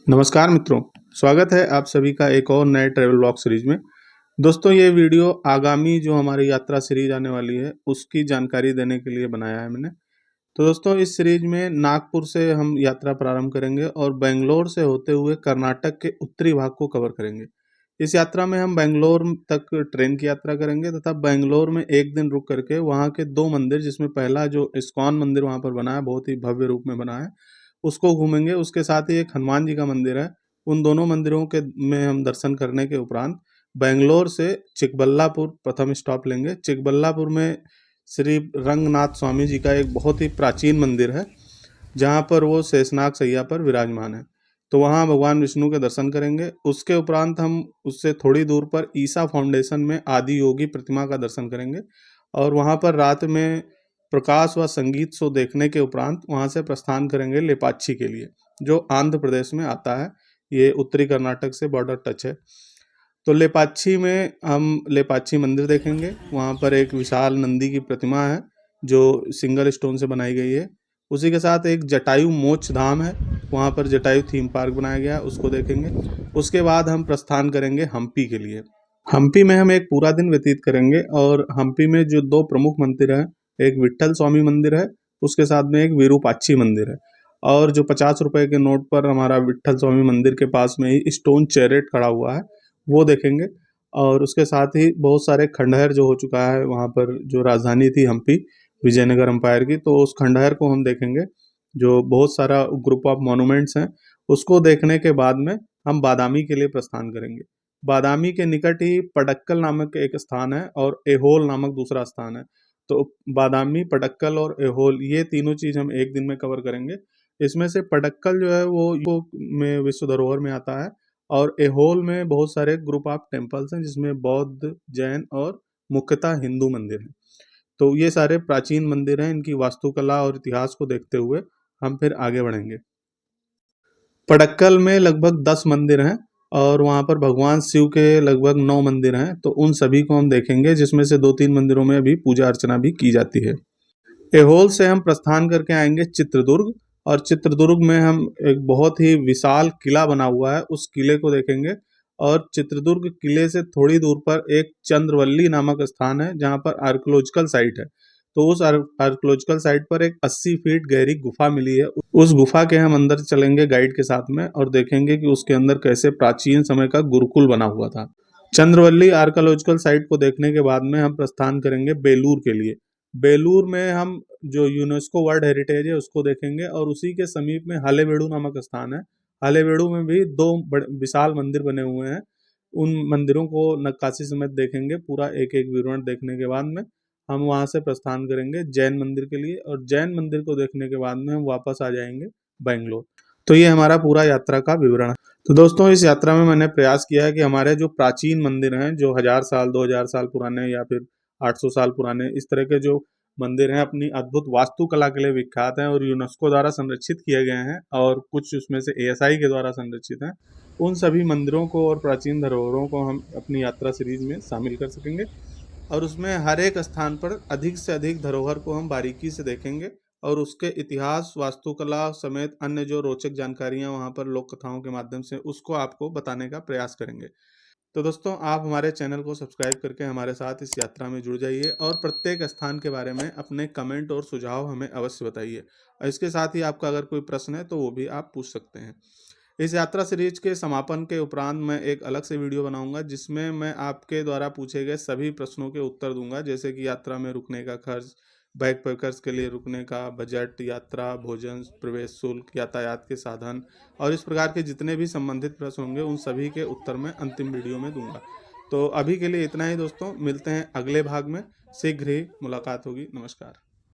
नमस्कार मित्रों, स्वागत है आप सभी का एक और नए ट्रैवल ब्लॉग सीरीज में। दोस्तों ये वीडियो आगामी जो हमारी यात्रा सीरीज आने वाली है उसकी जानकारी देने के लिए बनाया है मैंने। तो दोस्तों इस सीरीज में नागपुर से हम यात्रा प्रारंभ करेंगे और बेंगलोर से होते हुए कर्नाटक के उत्तरी भाग को कवर करेंगे। इस यात्रा में हम बेंगलोर तक ट्रेन की यात्रा करेंगे तथा बेंगलोर में एक दिन रुक करके वहाँ के दो मंदिर, जिसमें पहला जो इस्कॉन मंदिर वहाँ पर बना है, बहुत ही भव्य रूप में बना है, उसको घूमेंगे। उसके साथ ही एक हनुमान जी का मंदिर है, उन दोनों मंदिरों के में हम दर्शन करने के उपरांत बेंगलोर से चिकबल्लापुर प्रथम स्टॉप लेंगे। चिकबल्लापुर में श्री रंगनाथ स्वामी जी का एक बहुत ही प्राचीन मंदिर है, जहाँ पर वो शेषनाग सैया पर विराजमान है। तो वहाँ भगवान विष्णु के दर्शन करेंगे। उसके उपरांत हम उससे थोड़ी दूर पर ईसा फाउंडेशन में आदि योगी प्रतिमा का दर्शन करेंगे और वहाँ पर रात में प्रकाश व संगीत शो देखने के उपरांत वहाँ से प्रस्थान करेंगे लेपाक्षी के लिए, जो आंध्र प्रदेश में आता है। ये उत्तरी कर्नाटक से बॉर्डर टच है। तो लेपाक्षी में हम लेपाक्षी मंदिर देखेंगे। वहाँ पर एक विशाल नंदी की प्रतिमा है जो सिंगल स्टोन से बनाई गई है। उसी के साथ एक जटायु मोक्ष धाम है, वहाँ पर जटायु थीम पार्क बनाया गया है, उसको देखेंगे। उसके बाद हम प्रस्थान करेंगे हम्पी के लिए। हम्पी में हम एक पूरा दिन व्यतीत करेंगे और हम्पी में जो दो प्रमुख मंदिर हैं, एक विट्ठल स्वामी मंदिर है, उसके साथ में एक विरूपाक्षी मंदिर है। और जो 50 रुपए के नोट पर हमारा विट्ठल स्वामी मंदिर के पास में ही स्टोन चैरेट खड़ा हुआ है, वो देखेंगे। और उसके साथ ही बहुत सारे खंडहर जो हो चुका है वहाँ पर, जो राजधानी थी हम्पी विजयनगर एम्पायर की, तो उस खंडहर को हम देखेंगे। जो बहुत सारा ग्रुप ऑफ मॉन्यूमेंट्स हैं, उसको देखने के बाद में हम बादामी के लिए प्रस्थान करेंगे। बादामी के निकट ही पडक्कल नामक एक स्थान है और एहोल नामक दूसरा स्थान है। तो बादामी, पडक्कल और एहोल, ये तीनों चीज हम एक दिन में कवर करेंगे। इसमें से पडक्कल जो है वो में विश्व धरोहर में आता है और एहोल में बहुत सारे ग्रुप ऑफ टेम्पल्स हैं, जिसमें बौद्ध, जैन और मुख्यतः हिंदू मंदिर हैं। तो ये सारे प्राचीन मंदिर हैं, इनकी वास्तुकला और इतिहास को देखते हुए हम फिर आगे बढ़ेंगे। पडक्कल में लगभग 10 मंदिर हैं और वहाँ पर भगवान शिव के लगभग 9 मंदिर हैं, तो उन सभी को हम देखेंगे, जिसमें से 2-3 मंदिरों में अभी पूजा अर्चना भी की जाती है। एहोल से हम प्रस्थान करके आएंगे चित्रदुर्ग, और चित्रदुर्ग में हम एक बहुत ही विशाल किला बना हुआ है, उस किले को देखेंगे। और चित्रदुर्ग किले से थोड़ी दूर पर एक चंद्रवल्ली नामक स्थान है, जहाँ पर आर्कियोलॉजिकल साइट है। तो उस आर्कियोलॉजिकल साइट पर एक 80 फीट गहरी गुफा मिली है। उस गुफा के हम अंदर चलेंगे गाइड के साथ में और देखेंगे कि उसके अंदर कैसे प्राचीन समय का गुरुकुल बना हुआ था। चंद्रवल्ली आर्कियोलॉजिकल साइट को देखने के बाद में हम प्रस्थान करेंगे बेलूर के लिए। बेलूर में हम जो यूनेस्को वर्ल्ड हेरिटेज है उसको देखेंगे और उसी के समीप में हलेबीडु नामक स्थान है। हलेबीडु में भी दो विशाल मंदिर बने हुए हैं। उन मंदिरों को नक्काशी समेत देखेंगे। पूरा एक एक विवरण देखने के बाद में हम वहां से प्रस्थान करेंगे जैन मंदिर के लिए, और जैन मंदिर को देखने के बाद में हम वापस आ जाएंगे बेंगलोर। तो ये हमारा पूरा यात्रा का विवरण है। तो दोस्तों इस यात्रा में मैंने प्रयास किया है कि हमारे जो प्राचीन मंदिर हैं, जो 1000 साल 2000 साल पुराने या फिर 800 साल पुराने, इस तरह के जो मंदिर हैं, अपनी अद्भुत वास्तुकला के लिए विख्यात हैं और यूनेस्को द्वारा संरक्षित किए गए हैं, और कुछ उसमें से एएसआई के द्वारा संरक्षित हैं, उन सभी मंदिरों को और प्राचीन धरोहरों को हम अपनी यात्रा सीरीज में शामिल कर सकेंगे। और उसमें हर एक स्थान पर अधिक से अधिक धरोहर को हम बारीकी से देखेंगे और उसके इतिहास, वास्तुकला समेत अन्य जो रोचक जानकारियां वहां पर लोक कथाओं के माध्यम से, उसको आपको बताने का प्रयास करेंगे। तो दोस्तों आप हमारे चैनल को सब्सक्राइब करके हमारे साथ इस यात्रा में जुड़ जाइए और प्रत्येक स्थान के बारे में अपने कमेंट और सुझाव हमें अवश्य बताइए। और इसके साथ ही आपका अगर कोई प्रश्न है तो वो भी आप पूछ सकते हैं। इस यात्रा सीरीज के समापन के उपरांत मैं एक अलग से वीडियो बनाऊंगा, जिसमें मैं आपके द्वारा पूछे गए सभी प्रश्नों के उत्तर दूंगा, जैसे कि यात्रा में रुकने का खर्च, बैकपैकर्स के लिए रुकने का बजट, यात्रा, भोजन, प्रवेश शुल्क, यातायात के साधन और इस प्रकार के जितने भी संबंधित प्रश्न होंगे उन सभी के उत्तर मैं अंतिम वीडियो में दूंगा। तो अभी के लिए इतना ही दोस्तों, मिलते हैं अगले भाग में। शीघ्र ही मुलाकात होगी। नमस्कार।